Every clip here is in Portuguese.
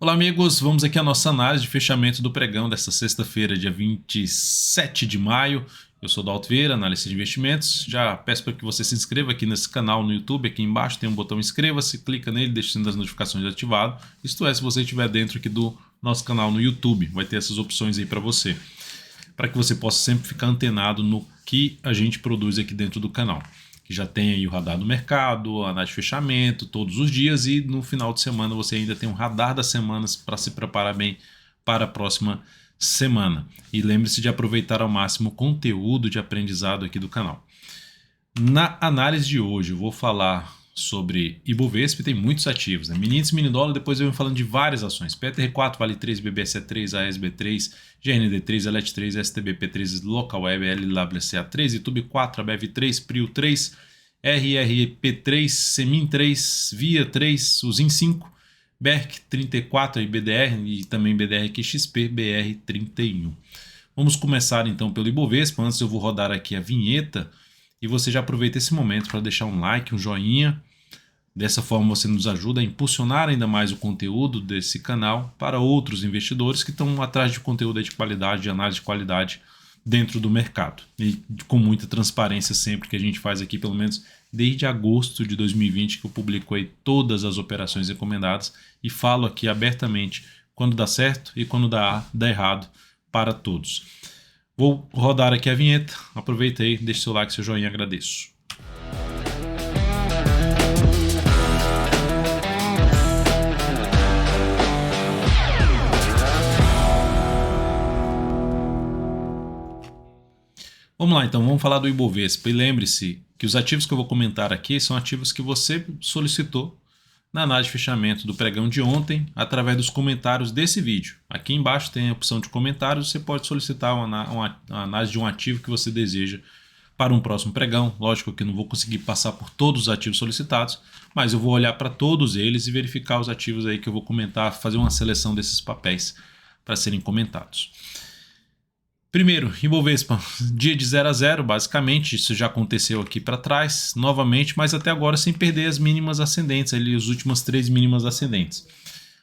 Olá amigos, vamos aqui à nossa análise de fechamento do pregão desta sexta-feira, dia 27 de maio. Eu sou Dalto Vieira, analista de investimentos. Já peço para que você se inscreva aqui nesse canal no YouTube. Aqui embaixo tem um botão inscreva-se, clica nele, deixa o sininho das notificações ativado. Isto é, se você estiver dentro aqui do nosso canal no YouTube, vai ter essas opções aí para você. Para que você possa sempre ficar antenado no que a gente produz aqui dentro do canal. Que já tem aí o radar do mercado, a análise de fechamento todos os dias e no final de semana você ainda tem um radar das semanas para se preparar bem para a próxima semana. E lembre-se de aproveitar ao máximo o conteúdo de aprendizado aqui do canal. Na análise de hoje eu vou falar sobre Ibovespa, tem muitos ativos, né? Mini índice, mini dólar, depois eu venho falando de várias ações. PTR4, Vale 3, BBSE3, ASB3, GND3, ELET3, STBP3, Localweb, LWCA3, YouTube 4, ABEV3, PRIO3, RRP3, Semin3, Via3, Usim 5, BERC34 e BDR e também BDRQXP, BR31. Vamos começar então pelo Ibovespa. Antes eu vou rodar aqui a vinheta. E você já aproveita esse momento para deixar um like, um joinha. Dessa forma você nos ajuda a impulsionar ainda mais o conteúdo desse canal para outros investidores que estão atrás de conteúdo de qualidade, de análise de qualidade dentro do mercado. E com muita transparência sempre que a gente faz aqui, pelo menos desde agosto de 2020 que eu publico aí todas as operações recomendadas e falo aqui abertamente quando dá certo e quando dá errado para todos. Vou rodar aqui a vinheta, aproveita aí, deixa seu like, seu joinha, agradeço. Vamos lá então, vamos falar do Ibovespa e lembre-se que os ativos que eu vou comentar aqui são ativos que você solicitou na análise de fechamento do pregão de ontem, através dos comentários desse vídeo. Aqui embaixo tem a opção de comentários, você pode solicitar uma análise de um ativo que você deseja para um próximo pregão. Lógico que eu não vou conseguir passar por todos os ativos solicitados, mas eu vou olhar para todos eles e verificar os ativos aí que eu vou comentar, fazer uma seleção desses papéis para serem comentados. Primeiro, Ibovespa, dia de 0 a 0, basicamente, isso já aconteceu aqui para trás, novamente, mas até agora sem perder as mínimas ascendentes, ali as últimas 3 mínimas ascendentes.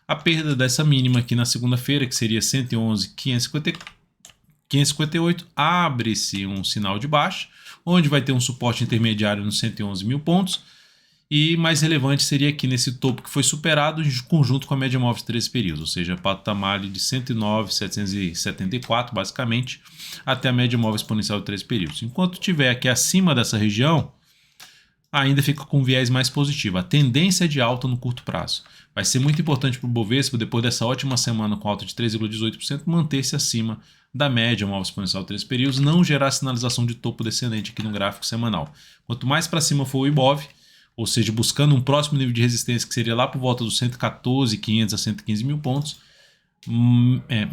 A perda dessa mínima aqui na segunda-feira, que seria 111.558, abre-se um sinal de baixa, onde vai ter um suporte intermediário nos 111 mil pontos, e mais relevante seria aqui nesse topo que foi superado em conjunto com a média móvel de 13 períodos, ou seja, patamar de 109.774 basicamente, até a média móvel exponencial de 13 períodos. Enquanto tiver aqui acima dessa região, ainda fica com viés mais positivo. A tendência é de alta no curto prazo. Vai ser muito importante para o Bovespa, depois dessa ótima semana com alta de 3,18%, manter-se acima da média móvel exponencial de 13 períodos, não gerar sinalização de topo descendente aqui no gráfico semanal. Quanto mais para cima for o Ibov, ou seja, buscando um próximo nível de resistência que seria lá por volta dos 114.500 a 115 mil pontos,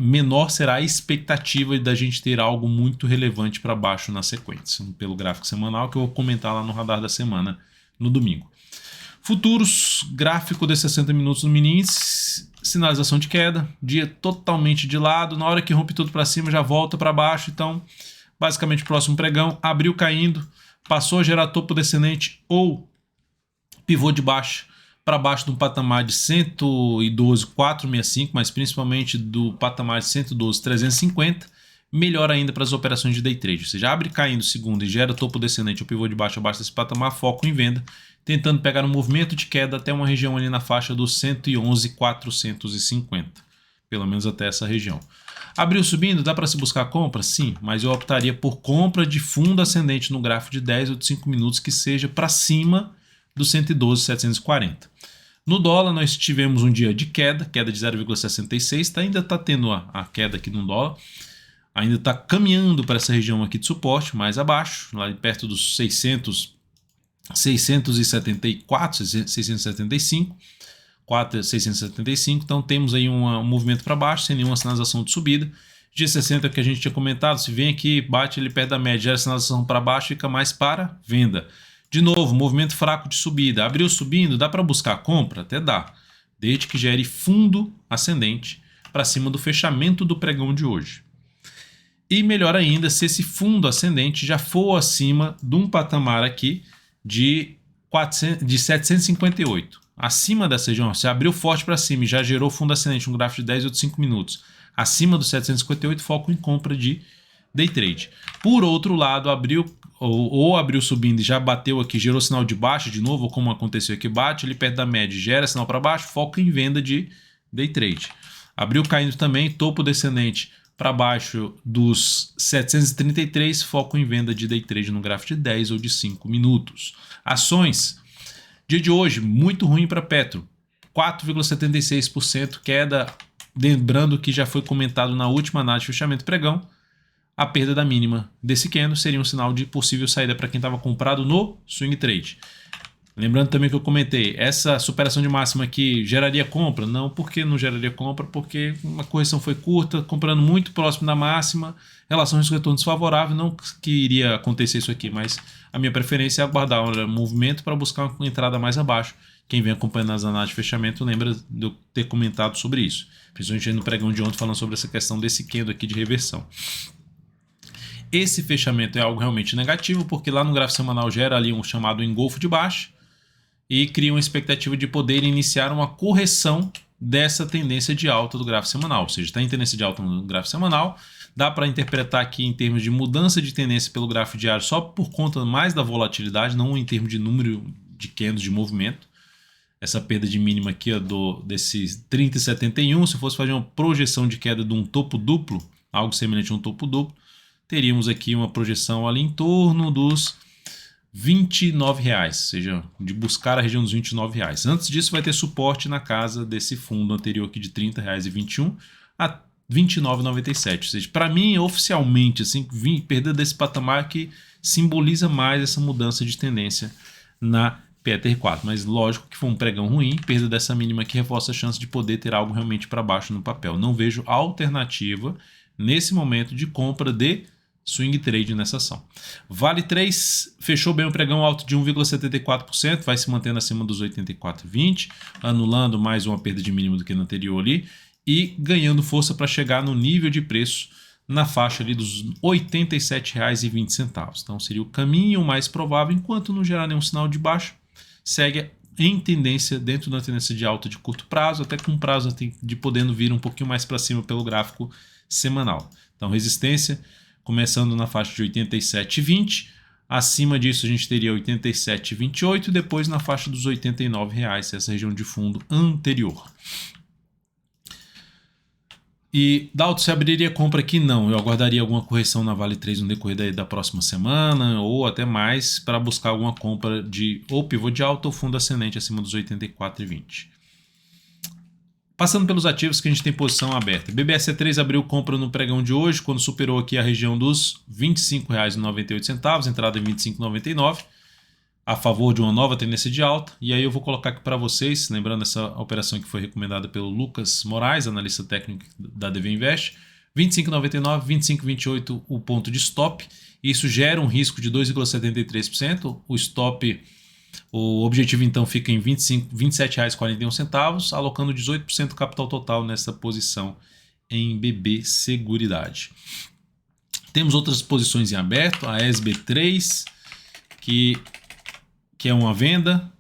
menor será a expectativa da gente ter algo muito relevante para baixo na sequência, pelo gráfico semanal que eu vou comentar lá no radar da semana no domingo. Futuros, gráfico de 60 minutos no mini índice, sinalização de queda, dia totalmente de lado, na hora que rompe tudo para cima já volta para baixo, então basicamente próximo pregão, abriu caindo, passou a gerar topo descendente ou pivô de baixa para baixo de um patamar de 112.465, mas principalmente do patamar de 112.350, melhor ainda para as operações de day trade. Ou seja, abre caindo segunda e gera topo descendente ou pivô de baixa abaixo desse patamar, foco em venda, tentando pegar um movimento de queda até uma região ali na faixa dos 111.450, pelo menos até essa região. Abriu subindo, dá para se buscar compra? Sim, mas eu optaria por compra de fundo ascendente no gráfico de 10 ou de 5 minutos que seja para cima do 112.740. No dólar nós tivemos um dia de queda de 0,66, ainda está tendo a queda aqui no dólar, ainda está caminhando para essa região aqui de suporte, mais abaixo, lá perto dos 674, 675, 675, então temos aí um movimento para baixo, sem nenhuma sinalização de subida. G60 que a gente tinha comentado, se vem aqui, bate ele perto da média, gera sinalização para baixo, fica mais para venda. De novo, movimento fraco de subida. Abriu subindo, dá para buscar compra? Até dá, desde que gere fundo ascendente para cima do fechamento do pregão de hoje. E melhor ainda, se esse fundo ascendente já for acima de um patamar aqui de 758. acima dessa região, se abriu forte para cima e já gerou fundo ascendente, um gráfico de 10 ou de 5 minutos, acima dos 758, foco em compra de day trade. Por outro lado, abriu subindo e já bateu aqui, gerou sinal de baixa de novo, como aconteceu aqui, bate ali perto da média, gera sinal para baixo, foco em venda de day trade. Abriu caindo também, topo descendente para baixo dos 733, foco em venda de day trade no gráfico de 10 ou de 5 minutos. Ações, dia de hoje, muito ruim para Petro, 4,76% queda, lembrando que já foi comentado na última análise de fechamento pregão, a perda da mínima desse candle seria um sinal de possível saída para quem estava comprado no swing trade. Lembrando também que eu comentei, essa superação de máxima aqui geraria compra? Não, por que não geraria compra? Porque uma correção foi curta, comprando muito próximo da máxima, relação risco-retorno desfavorável, não que iria acontecer isso aqui, mas a minha preferência é aguardar um movimento para buscar uma entrada mais abaixo. Quem vem acompanhando as análises de fechamento lembra de eu ter comentado sobre isso, principalmente no pregão de ontem falando sobre essa questão desse candle aqui de reversão. Esse fechamento é algo realmente negativo, porque lá no gráfico semanal gera ali um chamado engolfo de baixa e cria uma expectativa de poder iniciar uma correção dessa tendência de alta do gráfico semanal. Ou seja, está em tendência de alta no gráfico semanal, dá para interpretar aqui em termos de mudança de tendência pelo gráfico diário só por conta mais da volatilidade, não em termos de número de candles de movimento. Essa perda de mínima aqui desses 30,71, se fosse fazer uma projeção de queda de um topo duplo, algo semelhante a um topo duplo, teríamos aqui uma projeção ali em torno dos R$29, ou seja, de buscar a região dos R$29. Antes disso vai ter suporte na casa desse fundo anterior aqui de R$30,21 a R$29,97. Ou seja, para mim, oficialmente, assim, perda desse patamar que simboliza mais essa mudança de tendência na PETR4. Mas lógico que foi um pregão ruim, perda dessa mínima que reforça a chance de poder ter algo realmente para baixo no papel. Não vejo alternativa nesse momento de compra de swing trade nessa ação. Vale 3 fechou bem o pregão alto de 1,74%, vai se mantendo acima dos 84,20, anulando mais uma perda de mínimo do que no anterior ali e ganhando força para chegar no nível de preço na faixa ali dos R$ 87,20. Então seria o caminho mais provável, enquanto não gerar nenhum sinal de baixa, segue em tendência, dentro da tendência de alta de curto prazo, até com prazo de podendo vir um pouquinho mais para cima pelo gráfico semanal. Então resistência começando na faixa de 87,20, acima disso a gente teria 87,28 e depois na faixa dos R$ 89,00, essa região de fundo anterior. E Dalton, se abriria compra aqui? Não, eu aguardaria alguma correção na Vale 3 no decorrer da próxima semana ou até mais para buscar alguma compra de ou pivô de alta ou fundo ascendente acima dos 84,20. Passando pelos ativos que a gente tem posição aberta. BBSE3 abriu compra no pregão de hoje, quando superou aqui a região dos R$ 25,98, entrada em R$ 25,99, a favor de uma nova tendência de alta. E aí eu vou colocar aqui para vocês, lembrando essa operação que foi recomendada pelo Lucas Moraes, analista técnico da DV Invest, 25,99, 25,28 o ponto de stop. Isso gera um risco de 2,73%. O stop, o objetivo então fica em R$ 27,41, alocando 18% do capital total nessa posição em BB Seguridade. Temos outras posições em aberto, a SB3, que é uma venda,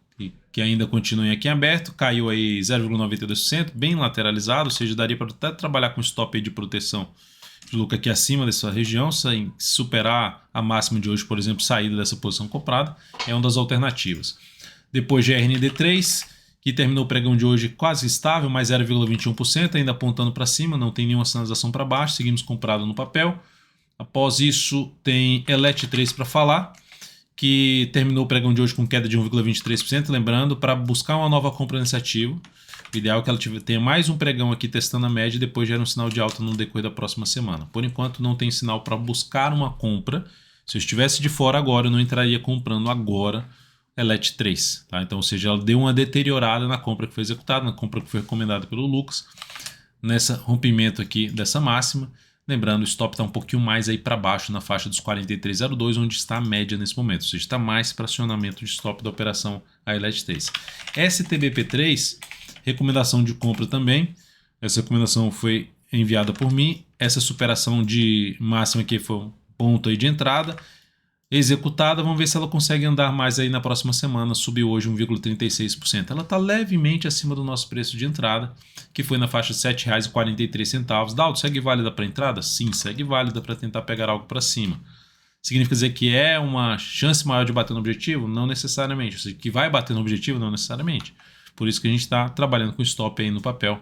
que ainda continua aqui em aberto, caiu aí 0,92%, bem lateralizado, ou seja, daria para até trabalhar com stop aí de proteção de lucro aqui acima dessa região, sem superar a máxima de hoje, por exemplo, saída dessa posição comprada, é uma das alternativas. Depois GRND3, que terminou o pregão de hoje quase estável, mais 0,21%, ainda apontando para cima, não tem nenhuma sinalização para baixo, seguimos comprado no papel. Após isso tem ELET3 para falar, que terminou o pregão de hoje com queda de 1,23%, lembrando, para buscar uma nova compra nesse ativo, o ideal é que ela tenha mais um pregão aqui testando a média e depois gera um sinal de alta no decorrer da próxima semana. Por enquanto não tem sinal para buscar uma compra. Se eu estivesse de fora agora, eu não entraria comprando agora ELET3. Tá? Então, ou seja, ela deu uma deteriorada na compra que foi executada, na compra que foi recomendada pelo Lucas, nessa rompimento aqui dessa máxima. Lembrando, o stop está um pouquinho mais aí para baixo, na faixa dos 43,02, onde está a média nesse momento. Ou seja, está mais para acionamento de stop da operação a ELET3. STBP3, recomendação de compra também. Essa recomendação foi enviada por mim. Essa superação de máxima aqui foi um ponto aí de entrada. executada. Vamos ver se ela consegue andar mais aí na próxima semana. Subiu hoje 1,36%. Ela está levemente acima do nosso preço de entrada, que foi na faixa de R$ 7,43. Dalton, segue válida para entrada? Sim, segue válida para tentar pegar algo para cima. Significa dizer que é uma chance maior de bater no objetivo? Não necessariamente. Ou seja, que vai bater no objetivo? Não necessariamente. Por isso que a gente está trabalhando com stop aí no papel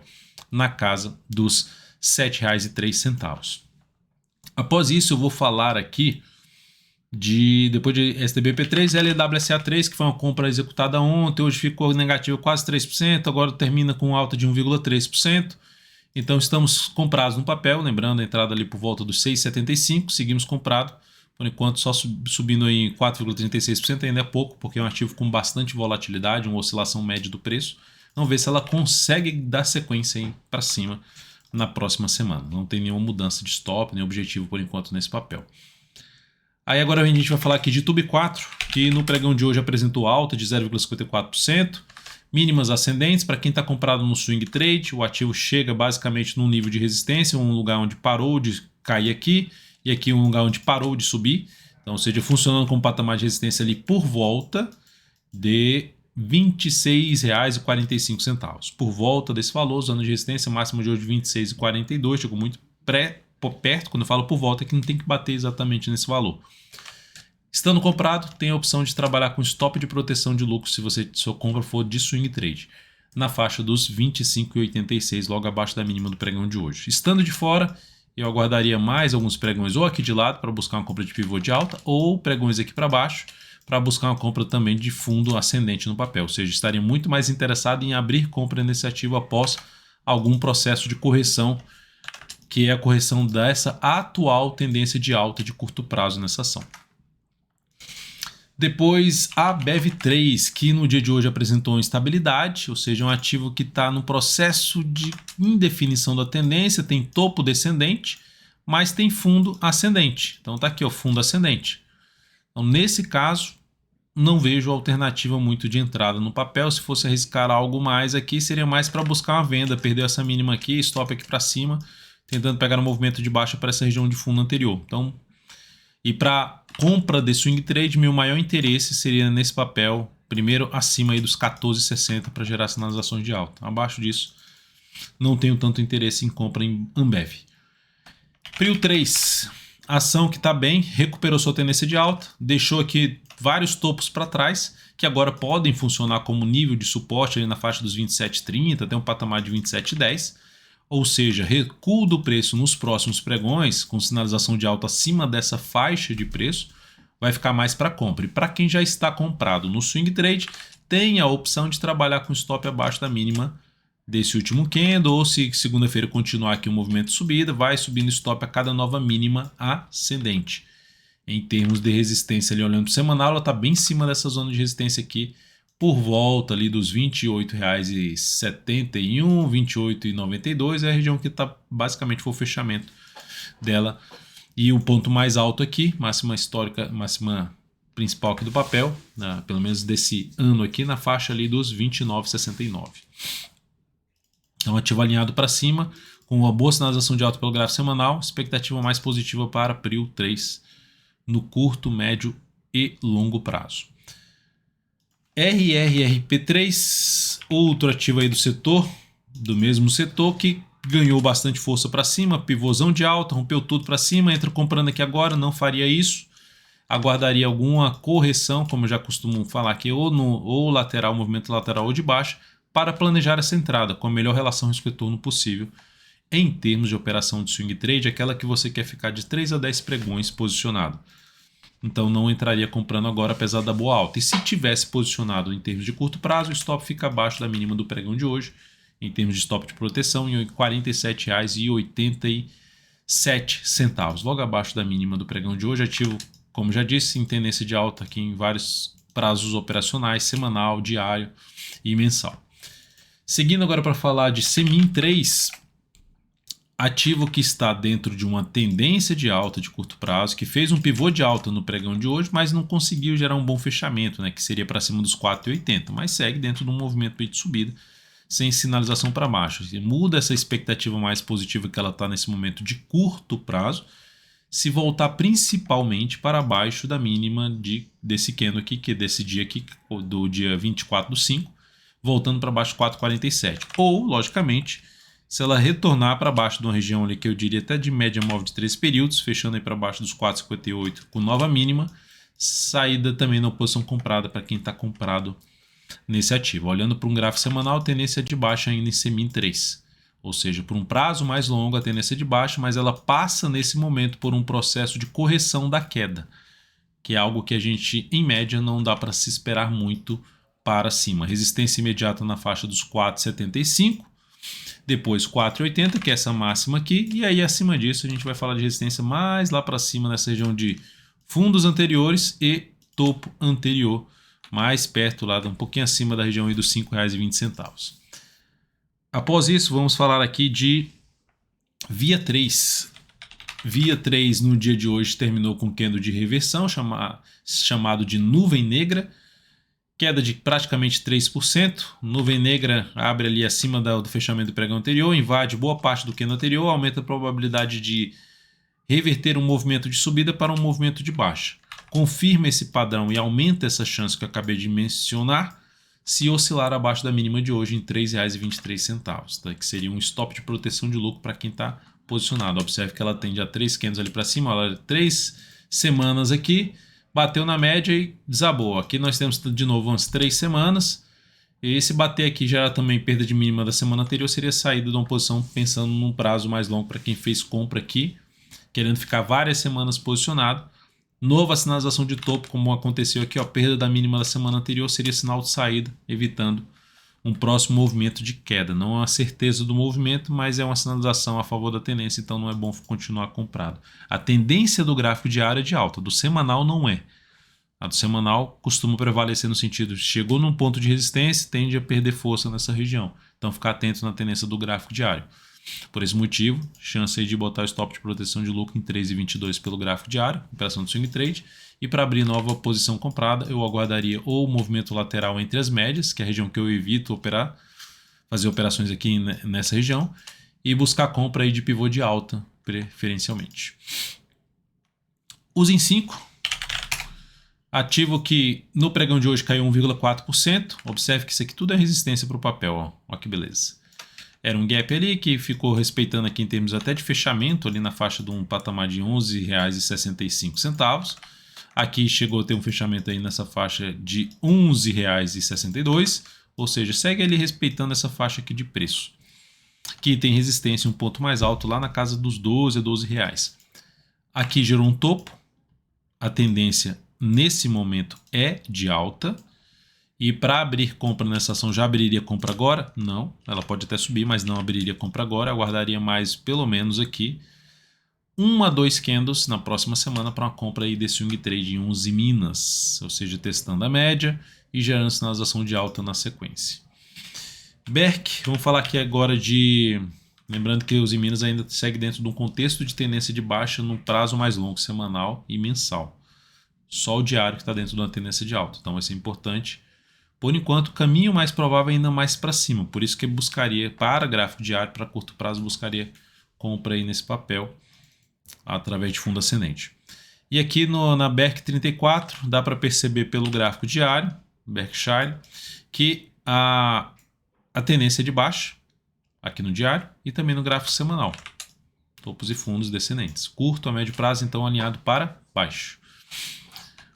na casa dos R$ 7,03. Após isso, eu vou falar aqui depois de STBP3, LWSA3, que foi uma compra executada ontem, hoje ficou negativo quase 3%, agora termina com alta de 1,3%. Então estamos comprados no papel, lembrando a entrada ali por volta dos 6,75, seguimos comprado, por enquanto só subindo em 4,36%, ainda é pouco, porque é um ativo com bastante volatilidade, uma oscilação média do preço. Vamos ver se ela consegue dar sequência para cima na próxima semana. Não tem nenhuma mudança de stop, nem objetivo por enquanto nesse papel. Aí agora a gente vai falar aqui de TUB4, que no pregão de hoje apresentou alta de 0,54%, mínimas ascendentes. Para quem está comprado no swing trade, o ativo chega basicamente num nível de resistência, um lugar onde parou de cair aqui, e aqui um lugar onde parou de subir. Então, ou seja, funcionando com um patamar de resistência ali por volta de R$ 26,45. Por volta desse valor, zona de resistência máxima de hoje 26,42, chegou muito perto. Quando eu falo por volta, é que não tem que bater exatamente nesse valor. Estando comprado, tem a opção de trabalhar com stop de proteção de lucro se sua compra for de swing trade, na faixa dos 25,86, logo abaixo da mínima do pregão de hoje. Estando de fora, eu aguardaria mais alguns pregões ou aqui de lado para buscar uma compra de pivô de alta, ou pregões aqui para baixo para buscar uma compra também de fundo ascendente no papel. Ou seja, estaria muito mais interessado em abrir compra nesse ativo após algum processo de correção, que é a correção dessa atual tendência de alta de curto prazo nessa ação. Depois a BEV3, que no dia de hoje apresentou instabilidade, ou seja, um ativo que está no processo de indefinição da tendência, tem topo descendente, mas tem fundo ascendente. Então está aqui o fundo ascendente. Então nesse caso, não vejo alternativa muito de entrada no papel. Se fosse arriscar algo mais aqui, seria mais para buscar uma venda, perder essa mínima aqui, stop aqui para cima, tentando pegar um movimento de baixa para essa região de fundo anterior. Então, e para compra de swing trade, meu maior interesse seria nesse papel, primeiro acima aí dos 14,60 para gerar sinalizações de alta. Abaixo disso, não tenho tanto interesse em compra em Ambev. Prio 3, ação que está bem, recuperou sua tendência de alta, deixou aqui vários topos para trás, que agora podem funcionar como nível de suporte ali na faixa dos 27,30, tem um patamar de 27,10. Ou seja, recuo do preço nos próximos pregões, com sinalização de alta acima dessa faixa de preço, vai ficar mais para compra. E para quem já está comprado no swing trade, tem a opção de trabalhar com stop abaixo da mínima desse último candle, ou se segunda-feira continuar aqui o movimento de subida, vai subindo stop a cada nova mínima ascendente. Em termos de resistência, ali olhando para o semanal, ela está bem em cima dessa zona de resistência aqui, por volta ali dos R$ 28,71, R$ 28,92, é a região que está basicamente foi o fechamento dela. E o ponto mais alto aqui, máxima histórica, máxima principal aqui do papel, pelo menos desse ano aqui, na faixa ali dos R$ 29,69. Então ativo alinhado para cima, com uma boa sinalização de alta pelo gráfico semanal, expectativa mais positiva para Prio 3 no curto, médio e longo prazo. RRRP3, outro ativo aí do mesmo setor, que ganhou bastante força para cima, pivôzão de alta, rompeu tudo para cima, entra comprando aqui agora, não faria isso, aguardaria alguma correção, como eu já costumo falar aqui, ou lateral, movimento lateral ou de baixa, para planejar essa entrada com a melhor relação risco-retorno possível em termos de operação de swing trade, aquela que você quer ficar de 3 a 10 pregões posicionado. Então não entraria comprando agora, apesar da boa alta. E se tivesse posicionado em termos de curto prazo, o stop fica abaixo da mínima do pregão de hoje, em termos de stop de proteção, em R$ 47,87, logo abaixo da mínima do pregão de hoje. Ativo, como já disse, em tendência de alta aqui em vários prazos operacionais, semanal, diário e mensal. Seguindo agora para falar de Semin 3, ativo que está dentro de uma tendência de alta de curto prazo, que fez um pivô de alta no pregão de hoje, mas não conseguiu gerar um bom fechamento, que seria para cima dos 4,80, mas segue dentro de um movimento de subida, sem sinalização para baixo. Muda essa expectativa mais positiva que ela está nesse momento de curto prazo, se voltar principalmente para baixo da mínima desse candle aqui, que é desse dia aqui, do dia 24/5, voltando para baixo de 4,47. Ou, logicamente, se ela retornar para baixo de uma região ali que eu diria até de média móvel de 3 períodos, fechando aí para baixo dos 4,58 com nova mínima, saída também na posição comprada para quem está comprado nesse ativo. Olhando para um gráfico semanal, a tendência é de baixa ainda em CMIN 3. Ou seja, por um prazo mais longo a tendência é de baixa, mas ela passa nesse momento por um processo de correção da queda, que é algo que a gente, em média, não dá para se esperar muito para cima. Resistência imediata na faixa dos 4,75, depois 4,80, que é essa máxima aqui, e aí acima disso a gente vai falar de resistência mais lá para cima, nessa região de fundos anteriores e topo anterior, mais perto lá, um pouquinho acima da região aí dos R$ 5,20. Após isso, vamos falar aqui de Via 3. Via 3 no dia de hoje terminou com candle de reversão, chamado de nuvem negra, queda de praticamente 3%. Nuvem negra abre ali acima do fechamento do pregão anterior, invade boa parte do candle anterior, aumenta a probabilidade de reverter um movimento de subida para um movimento de baixa. Confirma esse padrão e aumenta essa chance que eu acabei de mencionar se oscilar abaixo da mínima de hoje em R$ 3,23, tá? Que seria um stop de proteção de lucro para quem está posicionado. Observe que ela tende a 3 candles ali para cima, ela 3 semanas aqui, bateu na média e desabou. Aqui nós temos de novo umas 3 semanas, e se bater aqui já também perda de mínima da semana anterior, seria saída de uma posição pensando num prazo mais longo para quem fez compra aqui, querendo ficar várias semanas posicionado. Nova sinalização de topo, como aconteceu aqui, ó, perda da mínima da semana anterior seria sinal de saída, evitando um próximo movimento de queda. Não é uma certeza do movimento, mas é uma sinalização a favor da tendência, então não é bom continuar comprado. A tendência do gráfico diário é de alta, do semanal não é. A do semanal costuma prevalecer no sentido de chegou num ponto de resistência, tende a perder força nessa região. Então ficar atento na tendência do gráfico diário. Por esse motivo, chance aí de botar o stop de proteção de lucro em 3,22 pelo gráfico diário, operação de swing trade. E para abrir nova posição comprada, eu aguardaria ou o movimento lateral entre as médias, que é a região que eu evito operar, fazer operações aqui nessa região, e buscar compra aí de pivô de alta, preferencialmente. Usem 5. Ativo que no pregão de hoje caiu 1,4%. Observe que isso aqui tudo é resistência para o papel. Ó. Ó que beleza. Era um gap ali que ficou respeitando aqui em termos até de fechamento, ali na faixa de um patamar de R$ 11,65. Aqui chegou a ter um fechamento aí nessa faixa de R$ 11,62, ou seja, segue ali respeitando essa faixa aqui de preço, que tem resistência um ponto mais alto lá na casa dos 12 a 12 reais. Aqui gerou um topo, a tendência nesse momento é de alta. E para abrir compra nessa ação, já abriria compra agora? Não, ela pode até subir, mas não abriria compra agora. Aguardaria mais, pelo menos aqui, 1 a 2 candles na próxima semana para uma compra aí desse swing trade em 11 minas, ou seja, testando a média e gerando sinalização de alta na sequência. BERC, vamos falar aqui agora de... Lembrando que os em minas ainda segue dentro de um contexto de tendência de baixa no prazo mais longo, semanal e mensal. Só o diário que está dentro de uma tendência de alta, então vai ser importante. Por enquanto, o caminho mais provável é ainda mais para cima. Por isso que eu buscaria, para gráfico diário, para curto prazo, buscaria compra aí nesse papel através de fundo ascendente. E aqui na BERC 34, dá para perceber pelo gráfico diário, Berkshire, que a tendência é de baixa, aqui no diário, e também no gráfico semanal. Topos e fundos descendentes. Curto a médio prazo, então, alinhado para baixo.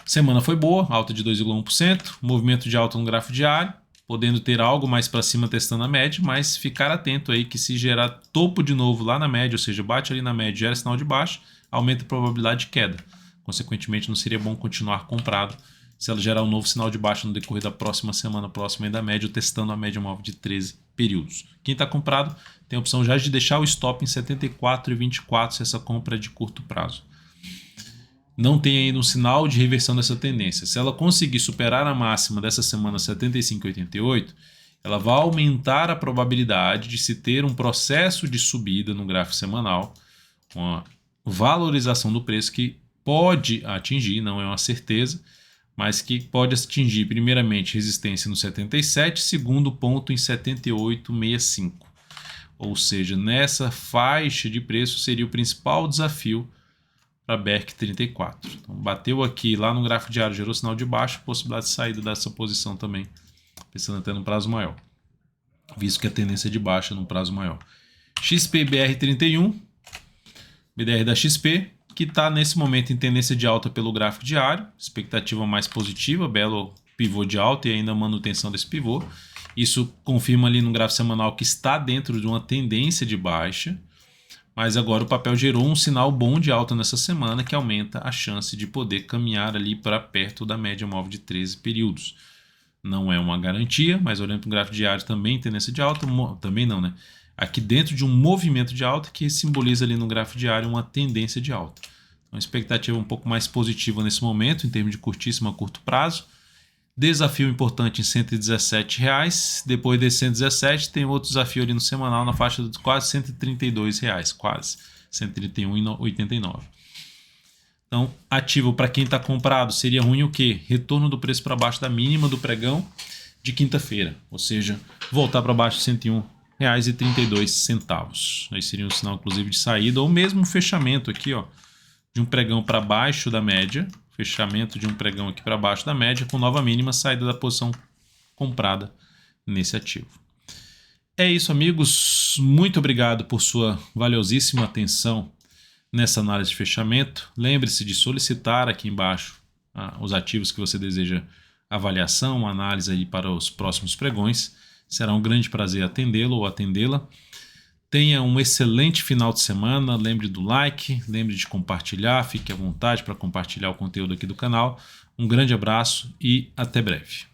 Semana foi boa, alta de 2,1%, movimento de alta no gráfico diário, podendo ter algo mais para cima testando a média, mas ficar atento aí que se gerar topo de novo lá na média, ou seja, bate ali na média, gera sinal de baixa, aumenta a probabilidade de queda. Consequentemente, não seria bom continuar comprado se ela gerar um novo sinal de baixa no decorrer da próxima semana, próxima aí da média, testando a média móvel de 13 períodos. Quem está comprado tem a opção já de deixar o stop em 74,24 se essa compra é de curto prazo. Não tem ainda um sinal de reversão dessa tendência. Se ela conseguir superar a máxima dessa semana 75,88, ela vai aumentar a probabilidade de se ter um processo de subida no gráfico semanal, com a valorização do preço que pode atingir, não é uma certeza, mas que pode atingir primeiramente resistência no 77, segundo ponto em 78,65. Ou seja, nessa faixa de preço seria o principal desafio para BERC 34. Então, bateu aqui lá no gráfico diário, gerou sinal de baixa, possibilidade de saída dessa posição também, pensando até no prazo maior, visto que a tendência é de baixa no prazo maior. XP BR31, BDR da XP, que está nesse momento em tendência de alta pelo gráfico diário, expectativa mais positiva, belo pivô de alta e ainda manutenção desse pivô. Isso confirma ali no gráfico semanal que está dentro de uma tendência de baixa, mas agora o papel gerou um sinal bom de alta nessa semana que aumenta a chance de poder caminhar ali para perto da média móvel de 13 períodos. Não é uma garantia, mas olhando para o gráfico diário também tendência de alta, também não, né? Aqui dentro de um movimento de alta que simboliza ali no gráfico diário uma tendência de alta. Então, a expectativa um pouco mais positiva nesse momento, em termos de curtíssimo a curto prazo. Desafio importante em R$ 117. Depois desse 117, tem outro desafio ali no semanal na faixa de quase R$ 132, quase R$ 131,89. Então, ativo para quem está comprado seria ruim o quê? Retorno do preço para baixo da mínima do pregão de quinta-feira, ou seja, voltar para baixo de R$ 101,32. Aí seria um sinal, inclusive, de saída, ou mesmo um fechamento aqui, ó, de um pregão para baixo da média, fechamento de um pregão aqui para baixo da média, com nova mínima, saída da posição comprada nesse ativo. É isso, amigos. Muito obrigado por sua valiosíssima atenção nessa análise de fechamento. Lembre-se de solicitar aqui embaixo os ativos que você deseja avaliação, análise aí para os próximos pregões. Será um grande prazer atendê-lo ou atendê-la. Tenha um excelente final de semana. Lembre do like, lembre de compartilhar. Fique à vontade para compartilhar o conteúdo aqui do canal. Um grande abraço e até breve.